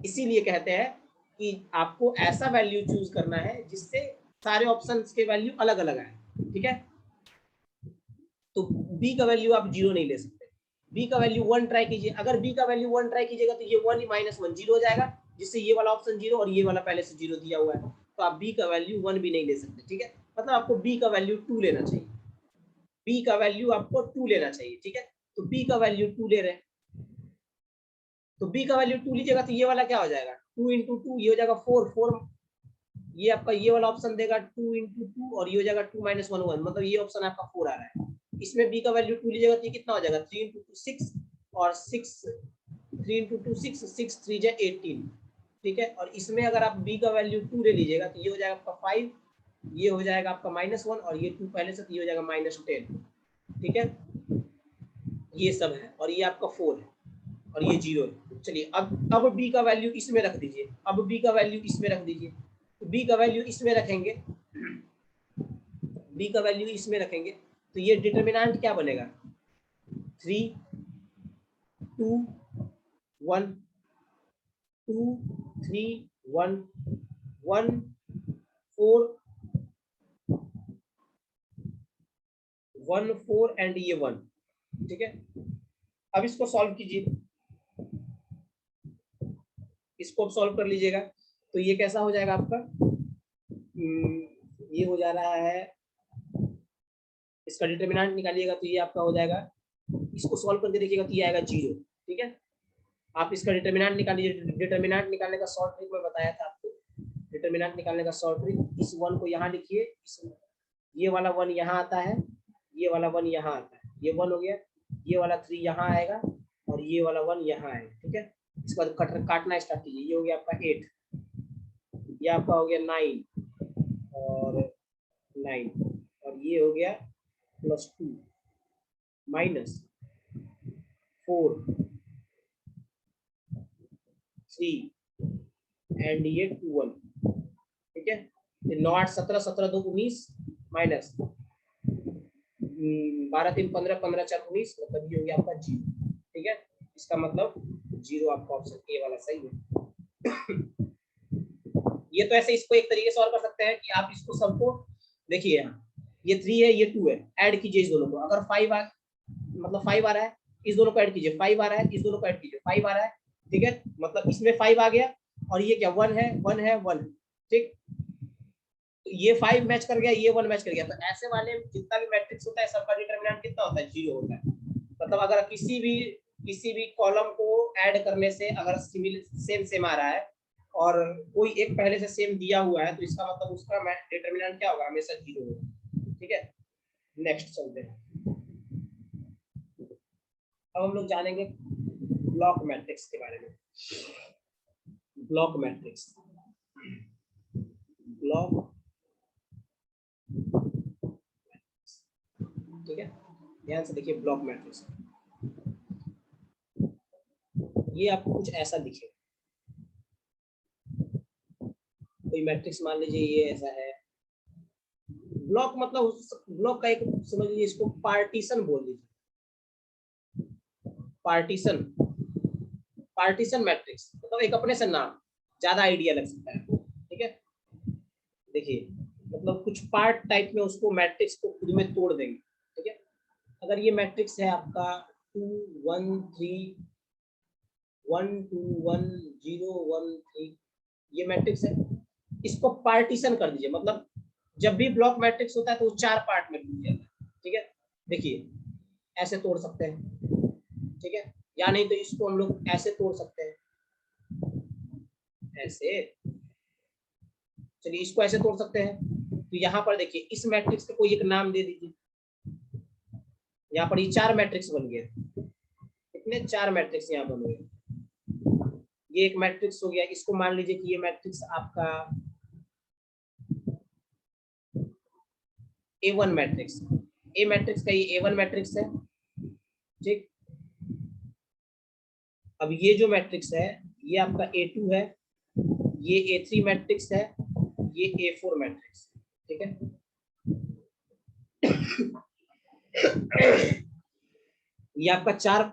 इसीलिए कहते हैं कि आपको ऐसा वैल्यू चूज करना है जिससे सारे ऑप्शंस के वैल्यू अलग अलग आए, ठीक है। तो b का वैल्यू आप 0 नहीं ले सकते, b का वैल्यू 1 ट्राई कीजिए, अगर b का वैल्यू 1 ट्राई कीजिएगा तो ये 1 माइनस 1 0 हो जाएगा, जिससे ये वाला ऑप्शन 0 और ये वाला पहले से 0 दिया हुआ है, तो आप b का वैल्यू 1 भी नहीं ले सकते, ठीक है। मतलब आपको b का वैल्यू 2 लेना चाहिए, b का वैल्यू आपको 2 लेना चाहिए, ठीक है। तो b का वैल्यू 2 ले रहे हैं, तो b का वैल्यू 2 लीजिएगा तो ये वाला क्या हो जाएगा, 2 इंटू 2 ये हो जाएगा 4 4, ये आपका ये वाला ऑप्शन देगा 2 इंटू 2 और ये हो जाएगा 2 माइनस 1 1, मतलब ये ऑप्शन आपका 4 आ रहा है। इसमें b का वैल्यू 2 लीजिएगा तो ये कितना हो जाएगा 3 इंटू 2 6, और 6 3 इंटू 2 6 6 3 जा 18, ठीक है। और इसमें अगर आप b का वैल्यू 2 ले लीजिएगा तो ये हो जाएगा आपका 5, ये हो जाएगा आपका -1 और ये 2 पहले से, तो ये हो जाएगा -10, ठीक है। ये सब है और ये आपका 4 है और ये 0 है। चलिए अब b का वैल्यू इसमें रख दीजिए, अब b का वैल्यू इसमें रख दीजिए, तो b का वैल्यू इसमें रखेंगे, b का वैल्यू इसमें रखेंगे, तो ये डिटरमिनेंट क्या बनेगा 3 2 1 2 3 1 1 4 1 4 एंड ये 1, ठीक है। अब इसको सॉल्व कीजिए, इसको सॉल्व कर लीजिएगा, तो ये कैसा हो जाएगा आपका, ये हो जा रहा है, इसका डिटरमिनेंट निकालिएगा तो ये आपका हो जाएगा, इसको सॉल्व करके देखिएगा तो ये आएगा 0, ठीक है। आप इसका डिटरमिनेंट निकालिए, डिटरमिनेंट निकालने का शॉर्ट ट्रिक मैं बताया था आपको, डिटरमिनेंट निकालने का शॉर्ट ट्रिक, इस 1 को यहाँ लिखिए, ये वाला 1 यहाँ आता है, ये वाला 1 यहाँ आता है, ये 1 हो गया, ये वाला 3 यहाँ आएगा और ये वाला 1 यहाँ आएगा, ठीक है। इसके बाद काटना स्टार्ट कीजिए, ये हो गया आपका 8, ये आपका हो गया 9 और 9 और ये हो गया +2 -4 3 एंड ये 2 1, ठीक है। 9 8 17 17 2 19 माइनस 12 3 15 15 4 19, मतलब ये हो गया आपका 0, ठीक है। इसका मतलब 0 आपका ऑप्शन ए वाला सही है। ये तो ऐसे इसको एक तरीके से और कर सकते हैं कि आप इसको सबको देखिए, ये 3 है ये 2 है, ऐड कीजिए इस दोनों को, अगर 5 मतलब 5 आ रहा है, इस दोनों को ऐड कीजिए, 5 आ रहा है, इस दोनों को ऐड कीजिए, 5 आ रहा है, ठीक है। मतलब इसमें 5 आ गया और ये क्या 1 है 1 है 1, ठीक। तो ये 5 मैच कर गया, ये 1 मैच कर गया। तो ऐसे वाले जितना भी मैट्रिक्स होता है सबका डिटरमिनेंट कितना होता है, 0 होता है। मतलब अगर किसी भी कॉलम को ऐड करने से अगर सेम सेम आ रहा है और कोई एक पहले से सेम दिया हुआ है, तो इसका मतलब उसका डिटरमिनेंट क्या होगा, हमेशा 0 होगा, ठीक है। नेक्स्ट चलते हैं। अब हम लोग जानेंगे ब्लॉक मैट्रिक्स के बारे में। ब्लॉक मैट्रिक्स, ब्लॉक, ठीक है, ध्यान से देखिए। ब्लॉक मैट्रिक्स ये आपको कुछ ऐसा दिखेगा। कोई मैट्रिक्स मान लीजिए ये ऐसा है। ब्लॉक मतलब ब्लॉक का एक समझ लीजिए, इसको पार्टीशन बोल दीजिए। पार्टीशन, पार्टीशन मैट्रिक्स मतलब एक अपने से नाम, ज्यादा आइडिया लग सकता है, ठीक है। देखिए मतलब कुछ पार्ट टाइप में उसको मैट्रिक्स को खुद में तोड़ देंगे, ठीक है। अगर ये मैट्रिक्स है आपका 2 1 3 1 2 1 0 1 3, ये मैट्रिक्स है। इसको पार्टीशन कर दीजिए, मतलब जब भी ब्लॉक मैट्रिक्स होता है तो वो 4 पार्ट में टूट जाता है, ठीक है। देखिए ऐसे तोड़ सकते हैं, ठीक है, या नहीं तो इसको हम लोग ऐसे तोड़ सकते हैं, ऐसे। चलिए इसको ऐसे तोड़ सकते हैं। तो यहाँ पर देखिए इस मैट्रिक्स को कोई एक नाम दे दीजिए। यहाँ पर ये 4 मैट्रिक्स बन गए, कितने 4 मैट्रिक्स यहाँ बन गए। ये एक मैट्रिक्स हो गया, इसको मान लीजिए कि ये मैट्रिक्स आपका A1 मैट्रिक्स, ए मैट्रिक्स का ये A1 मैट्रिक्स है, ठीक। अब ये जो मैट्रिक्स है ये आपका A2 है, ये A3 मैट्रिक्स है, ये A4 मैट्रिक्स, ठीक है। ये आपका 4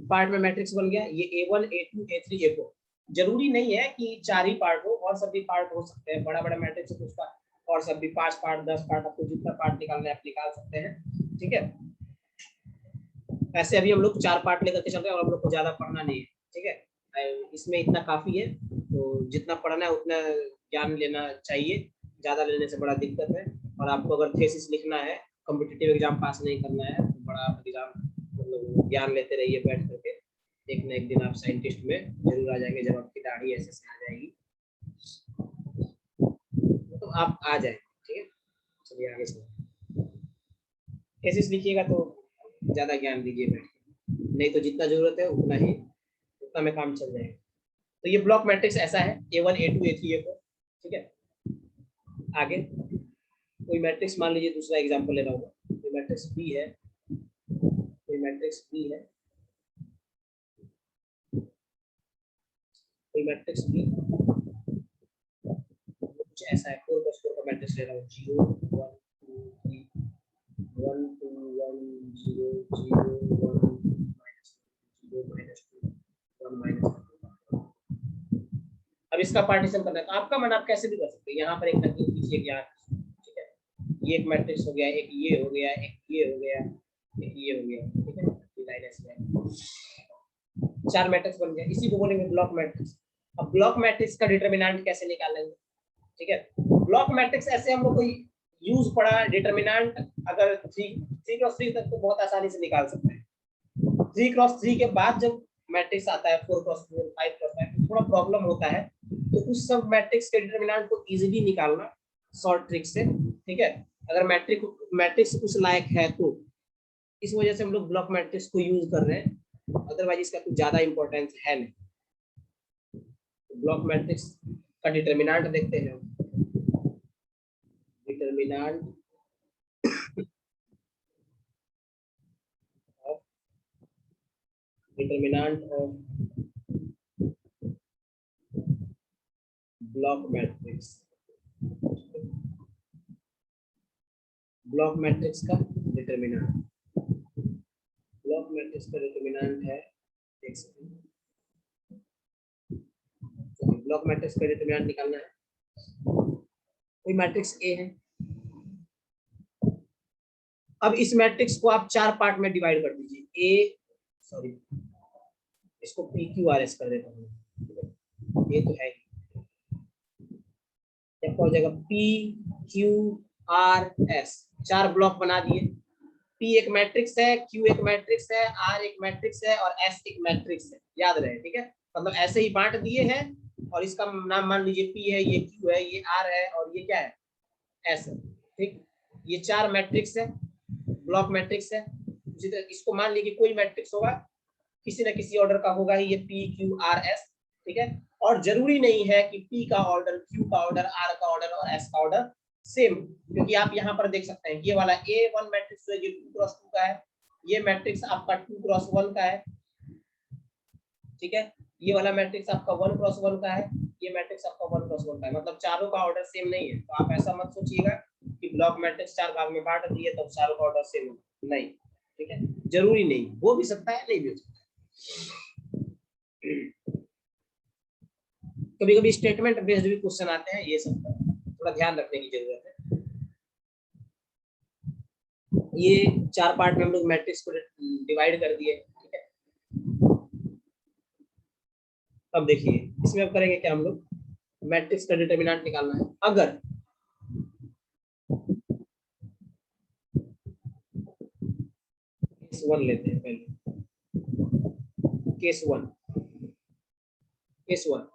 पार्ट में मैट्रिक्स बन गया। ये A1 A2 A3 A4। जरूरी नहीं है कि 4 ही पार्ट हो, और सब भी पार्ट हो सकते हैं। बड़ा बड़ा मैट्रिक्स है उसका और सब भी 5 पार्ट 10 पार्ट, आपको जितना पार्ट निकालना है आप निकाल सकते हैं, ठीक है। ऐसे अभी हम लोग 4 पार्ट लेकर के चल रहे हैं और हम लोग को ज्यादा पढ़ना नहीं है, ठीक है। इसमें इतना काफी है, तो जितना पढ़ना है उतना ज्ञान लेना चाहिए, ज्यादा लेने से बड़ा दिक्कत है। और आपको अगर थीसिस लिखना है, कॉम्पिटिटिव एग्जाम पास नहीं करना है, तो बड़ा एग्जाम मतलब ज्ञान लेते रहिए बैठ करके। एक ना एक दिन आप साइंटिस्ट में जरूर आ जाएंगे, जब आपकी दाढ़ी ऐसे से आ जाएगी तो आप आ जाए, ठीक है। चलिए आगे चलिए। थीसिस लिखिएगा तो ज्यादा ज्ञान दीजिए बैठ, नहीं तो जितना जरूरत है उतना ही, उतना में काम चल जाएगा। तो ये ब्लॉक मैट्रिक्स ऐसा है, A1 A2 A3 A4, ठीक है। आगे कोई मैट्रिक्स मान लीजिए, दूसरा एग्जांपल ले रहा हूँ। कोई मैट्रिक्स B है, कोई मैट्रिक्स B है, कोई मैट्रिक्स B कुछ ऐसा है। 4x4 का मैट्रिक्स ले रहा हूँ, 0 1 2 3 1 2 1 0 0 1 -0 -2 1 -2। अब इसका पार्टीशन करना है तो आपका मन, आप कैसे भी कर सकते हैं। यहाँ पर एक नकल कीजिए, यहाँ, ठीक है। ये एक मैट्रिक्स हो गया, एक ये हो गया, एक ये हो गया, एक ये हो गया, ठीक है। लाइन ऐसे 4 मैट्रिक्स बन गया, इसी को बोलेंगे ब्लॉक मैट्रिक्स। अब ब्लॉक मैट्रिक्स का डिटरमिनेंट कैसे निकालेंगे, ठीक है। ब्लॉक मैट्रिक्स ऐसे हम लोग को यूज पड़ा। डिटरमिनेंट अगर 3x3 तक तो बहुत आसानी से निकाल सकते हैं। 3x3 के बाद जब मैट्रिक्स आता है 4x4 5x5 तो थोड़ा प्रॉब्लम होता है। तो उस सब मैट्रिक्स के डिटरमिनेंट को इजीली निकालना शॉर्ट ट्रिक से, ठीक है। अगर मैट्रिक्स उस लायक है तो इस वजह से हम लोग ब्लॉक मैट्रिक्स को यूज कर रहे हैं, अदरवाइज इसका कुछ ज्यादा इंपॉर्टेंस है नहीं। ब्लॉक मैट्रिक्स का डिटरमिनेंट देखते हैं। Determinant of block matrix, block matrix का डिटरमिनेंट, ब्लॉक मैट्रिक्स का डिटरमिनेंट है, एक सेकंड, ब्लॉक मैट्रिक्स का डिटरमिनेंट निकालना है। कोई मैट्रिक्स ए है, अब इस मैट्रिक्स को आप 4 पार्ट में डिवाइड कर दीजिए। ए सॉरी इसको PQRS कर देता हूँ, ये तो है। आपका हो जाएगा P Q R S, 4 block बना दिए। P एक मैट्रिक्स है, Q एक मैट्रिक्स है, R एक मैट्रिक्स है और S एक मैट्रिक्स है, याद रहे, ठीक है। मतलब ऐसे ही बांट दिए हैं और इसका नाम मान लीजिए P है, ये Q है, ये R है और ये क्या है, S है, ठीक। ये 4 मैट्रिक्स है, ब्लॉक मैट्रिक्स है। उसी तरह इसको मान लीजिए कोई मैट्रिक्स होगा, किसी न किसी ऑर्डर का होगा ही, ये P Q R S, ठीक है। और जरूरी नहीं है कि P का ऑर्डर, Q का ऑर्डर, R का ऑर्डर और S का ऑर्डर सेम, क्योंकि आप यहाँ पर देख सकते हैं ये वाला A1 मैट्रिक्स है, ये 2x2 का है, ये मैट्रिक्स आपका 2x1 का है, ठीक है। ये वाला मैट्रिक्स आपका 1x1 का है, ये मैट्रिक्स आपका 1x1 का है, मतलब चारों का ऑर्डर सेम नहीं है। तो आप ऐसा मत सोचिएगा कि ब्लॉक मैट्रिक्स 4 भाग में बांट दिए तब चारों का ऑर्डर सेम नहीं, ठीक है। जरूरी नहीं, हो भी सकता है, नहीं भी हो सकता है। कभी कभी स्टेटमेंट बेस्ड भी क्वेश्चन आते हैं, ये सब थोड़ा ध्यान रखने की जरूरत है। ये 4 पार्ट में हम लोग मैट्रिक्स को डिवाइड कर दिए, ठीक है। अब देखिए इसमें अब करेंगे क्या, हम लोग मैट्रिक्स का डिटरमिनेंट निकालना है। अगर केस 1 लेते हैं पहले, case 1, case 1,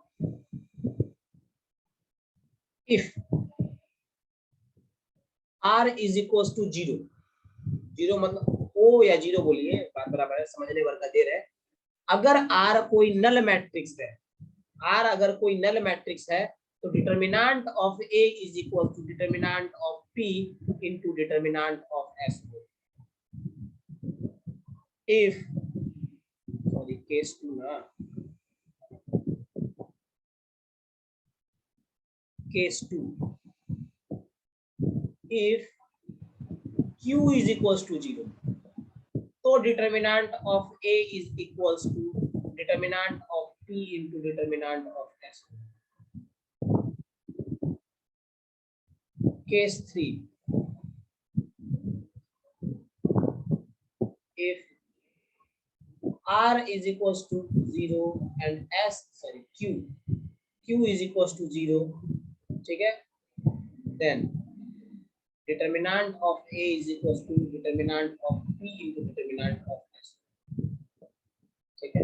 if r is equal to 0, 0 मतलब o या 0 बोलिए, बात बराबर है, समझने भर का देर है। अगर r कोई नल मैट्रिक्स है, r अगर कोई नल मैट्रिक्स है, तो determinant of a is equal to determinant of p into determinant of s। If sorry case 2 ना, case 2, if q is equals to 0, तो determinant of a is equals to determinant of p into determinant of s। Case 3, if r is equals to 0 and q is equals to 0, ठीक है, then determinant of a is equals to determinant of p into determinant of s, ठीक है।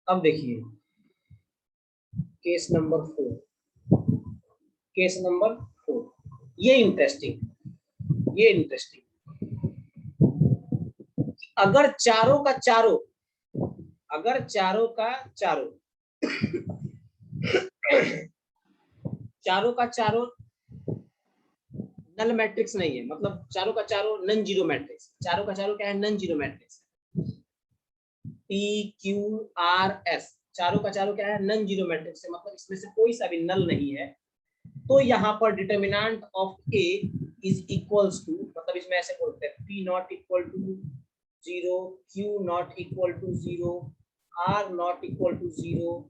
अब देखिए केस नंबर 4, केस नंबर 4, ये इंटरेस्टिंग, ये इंटरेस्टिंग। अगर चारों का चारों, अगर चारों का चारों चारों का चारों नल मैट्रिक्स नहीं है, मतलब चारों का चारों नन जीरो मैट्रिक्स, चारों का चारों क्या है, non zero matrix, P Q R S, चारों का चारों क्या है, नन जीरो मैट्रिक्स है, मतलब इसमें से कोई सा भी नल नहीं है। तो यहाँ पर determinant of A is equals to, मतलब इसमें ऐसे बोलते हैं P not equal to 0, Q not equal to 0, R not equal to 0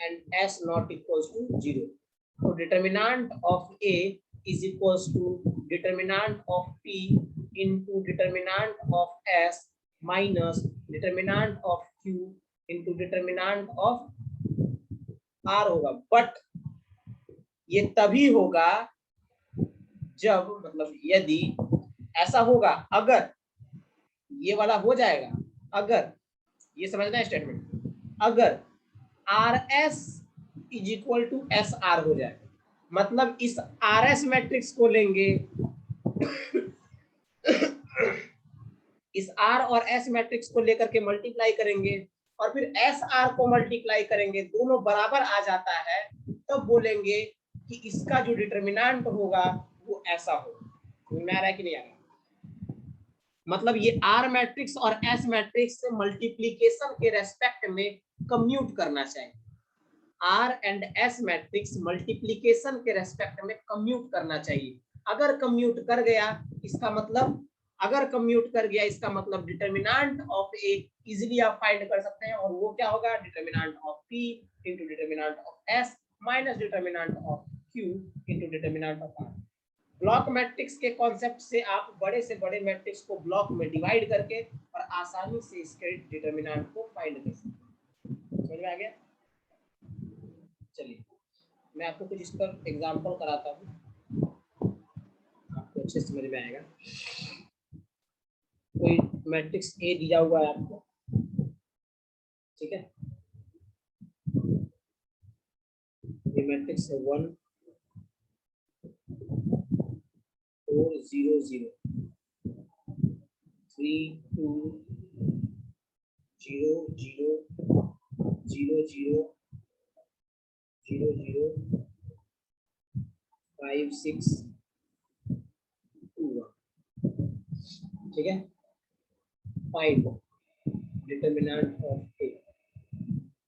and S not equals to 0. So determinant of A is equals to determinant of P into determinant of S minus determinant of Q into determinant of R होगा। बट ये तभी होगा जब, मतलब यदि ऐसा होगा, अगर ये वाला हो जाएगा, अगर, ये समझना है स्टेटमेंट, अगर R S is equal to S R हो जाए, मतलब इस आर एस मैट्रिक्स को लेंगे, इस आर और एस मैट्रिक्स को लेकर के मल्टीप्लाई करेंगे और फिर एस आर को मल्टीप्लाई करेंगे, दोनों बराबर आ जाता है, तब बोलेंगे कि इसका जो डिटरमिनेंट होगा वो ऐसा होगा। समझ में आ रहा है कि नहीं आ रहा? मतलब ये आर मैट्रिक्स और एस मैट्रिक्स से मल्टीप्लीकेशन के रेस्पेक्ट में कम्यूट करना चाहिए। R and S matrix multiplication के रेस्पेक्ट में कम्यूट करना चाहिए। अगर कम्यूट कर गया, इसका मतलब, अगर कम्यूट कर गया इसका मतलब डिटरमिनेंट ऑफ ए इजीली आप फाइंड कर सकते हैं, और वो क्या होगा, determinant of P into determinant of S minus determinant of Q into determinant of R. Block matrix के कॉन्सेप्ट से आप बड़े से बड़े मैट्रिक्स को ब्लॉक में डिवाइड करके और आसानी से इसके डिटरमिनेंट को फाइंड कर सकते हैं। समझ में आ गया? चलिए मैं आपको कुछ इस पर एग्जाम्पल कराता हूँ, आपको अच्छे से समझ में आएगा। कोई मैट्रिक्स ए दिया हुआ है आपको, ठीक है, ये मैट्रिक्स है 1 4 0 0 3 2 0 0 0 0 0 0 5 6 2 1, ठीक है। फाइंड डिटर्मिनेंट ऑफ ए,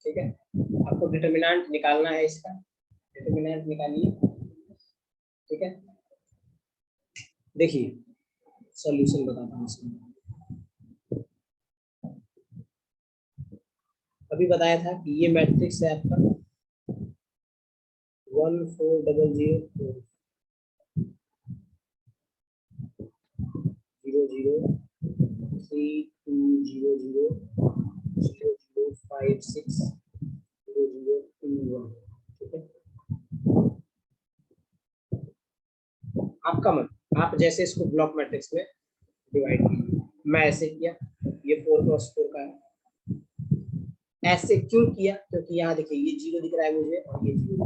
ठीक है, आपको डिटर्मिनेंट निकालना है इसका, डिटर्मिनेंट निकालिए, ठीक है। देखिए सॉल्यूशन बताता हूँ इसमें। अभी बताया था कि ये मैट्रिक्स है आपका 1 4 0 0 4 0 0 3 2 0 0 0 0 5 6 0 0 2 1, ठीक है। आपका मन, आप जैसे इसको ब्लॉक मैट्रिक्स में डिवाइड कीजिए, मैं ऐसे किया, ये 4 क्रॉस 4 का है। ऐसे क्यों किया? क्योंकि यहाँ देखिए ये 0 दिख रहा है मुझे और ये 0,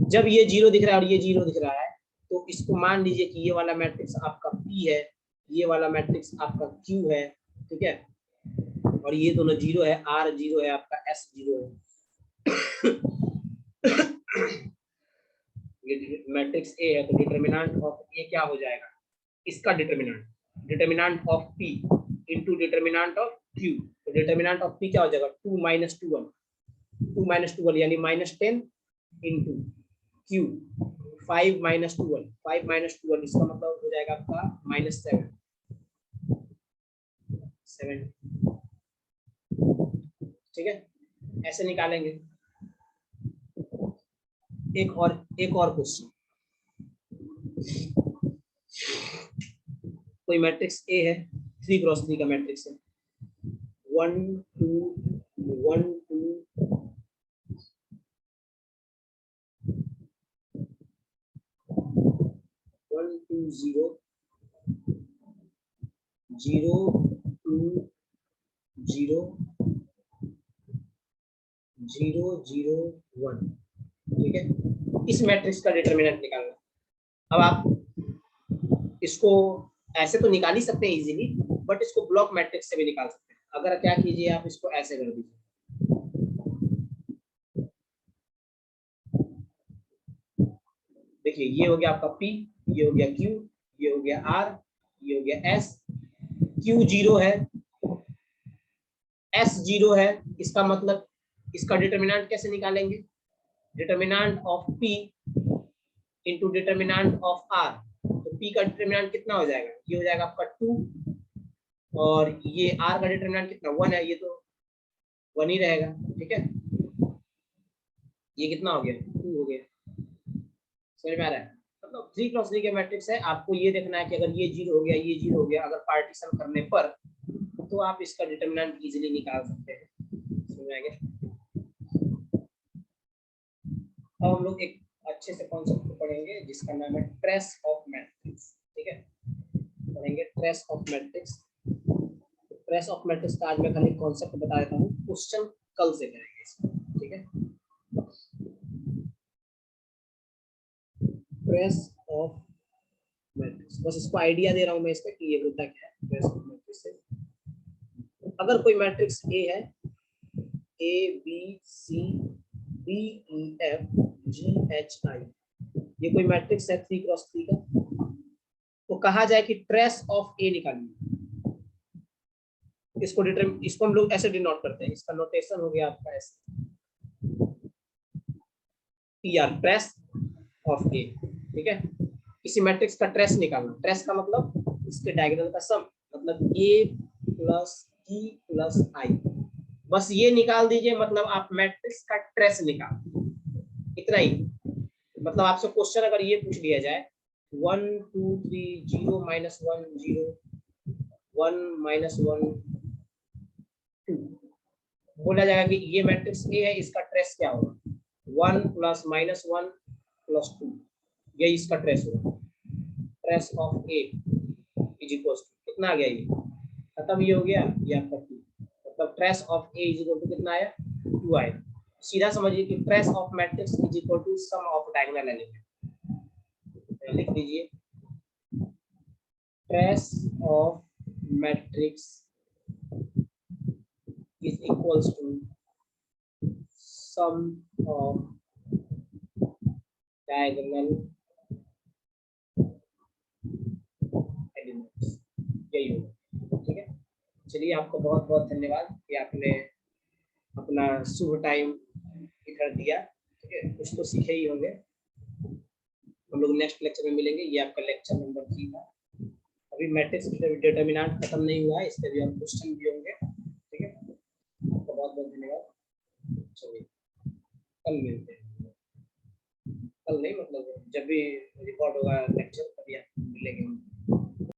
जब ये 0 दिख रहा है और ये 0 दिख रहा है तो इसको मान लीजिए कि ये वाला मैट्रिक्स आपका P है, ये वाला मैट्रिक्स आपका Q है, ठीक है, और ये दोनों 0 है, R 0 है, आपका S 0 है। ये मैट्रिक्स ए है तो डिटर्मिनेंट ऑफ ए क्या हो जाएगा? इसका determinant, determinant of P into determinant of Q, तो डिटर्मिनेंट ऑफ P क्या हो जाएगा? 2 - 2 1, 2 - 2 1 यानी -10 इनटू Q 5 - 2 1, 5 - 2 1, इसका मतलब हो जाएगा आपका -7 7, ठीक है, ऐसे निकालेंगे। एक और क्वेश्चन, कोई मैट्रिक्स ए है, 3 क्रॉस 3 का मैट्रिक्स है, 1 2 1 2 1 2 0 0 2 0 0 0 1, ठीक है। इस मैट्रिक्स का डिटर्मिनेंट निकालना। अब आप इसको ऐसे तो निकाल ही सकते हैं इजीली, बट इसको ब्लॉक मैट्रिक्स से भी निकाल सकते हैं। अगर क्या कीजिए, आप इसको ऐसे कर दीजिए, देखिए ये हो गया आपका P, ये हो गया Q, ये हो गया R, ये हो गया S, Q 0 है, S 0 है, इसका मतलब इसका डिटर्मिनेंट कैसे निकालेंगे? Determinant of P into determinant of R, तो P का डिटर्मिनेंट कितना हो जाएगा? ये हो जाएगा आपका 2, और ये R का डिटर्मिनेंट कितना 1 है, ये तो 1 ही रहेगा, ठीक है। ये कितना हो गया? 2 हो गया, समझ में आ रहा है? मतलब 3 क्रॉस 3 के मैट्रिक्स है, आपको ये देखना है कि अगर ये 0 हो गया, ये 0 हो गया, अगर पार्टीशन करने पर तो आप इसका डिटर्मिनेंट इजीली निकाल सकते हैं, समझ में आ गया? अब हम लोग एक अच्छे से कॉन्सेप्ट को पढ़ेंगे जिसका नाम है ट्रेस ऑफ मैट्रिक्स, ठीक है, पढ़ेंगे trace of matrix. Trace of matrix का आज मैं खाली कॉन्सेप्ट बता देता हूँ, क्वेश्चन कल से करेंगे इसका, ठीक है। ट्रेस ऑफ मैट्रिक्स, बस इसको आइडिया दे रहा हूँ मैं इसका कि ये होता क्या है ट्रेस ऑफ मैट्रिक्स से। अगर कोई मैट्रिक्स ए है, A B C D E F G H I, ये कोई मैट्रिक्स है 3 क्रॉस 3 का, तो कहा जाए कि ट्रेस ऑफ ए निकालिए। इसको हम लोग ऐसे डिनोट करते हैं, इसका नोटेशन हो गया आपका ऐसे, टी आर, ट्रेस ऑफ ए, ठीक है। किसी मैट्रिक्स का ट्रेस निकालना, ट्रेस का मतलब इसके डायगोनल का सम, मतलब ए प्लस ई प्लस आई, बस ये निकाल दीजिए, मतलब आप मैट्रिक्स का ट्रेस निकाल, इतना ही। मतलब आपसे क्वेश्चन अगर ये पूछ लिया जाए 1 2 3 0 -1 0 1 -1 2, बोला जाएगा कि ये मैट्रिक्स ए है, इसका ट्रेस क्या होगा, 1 प्लस माइनस 1 प्लस 2, यही इसका ट्रेस होगा। Trace of A is equal to कितना आ गया, ये खत्म, ये हो गया, ये आपका 2, मतलब trace of A is equal to कितना आया, 2 आया। सीधा समझिए कि trace of matrix is equal to sum of diagonal element. लिख दीजिए, trace of matrix is equals to sum of diagonal elements, यही होगा। ठीक है, चलिए आपको बहुत बहुत धन्यवाद कि आपने अपना शुभ टाइम इधर दिया। ठीक है, कुछ तो सीखे ही होंगे। हम लोग नेक्स्ट लेक्चर में मिलेंगे। ये आपका लेक्चर नंबर 3 था। अभी मैट्रिक्स डिटरमिनेंट खत्म नहीं हुआ है, इस पे भी हम क्वेश्चन भी होंगे। ठीक है, आपका बहुत बहुत धन्यवाद। चलिए कल मिलते हैं, कल नहीं मतलब जब भी रिकॉर्ड होगा लेक्चर तभी आप मिलेंगे।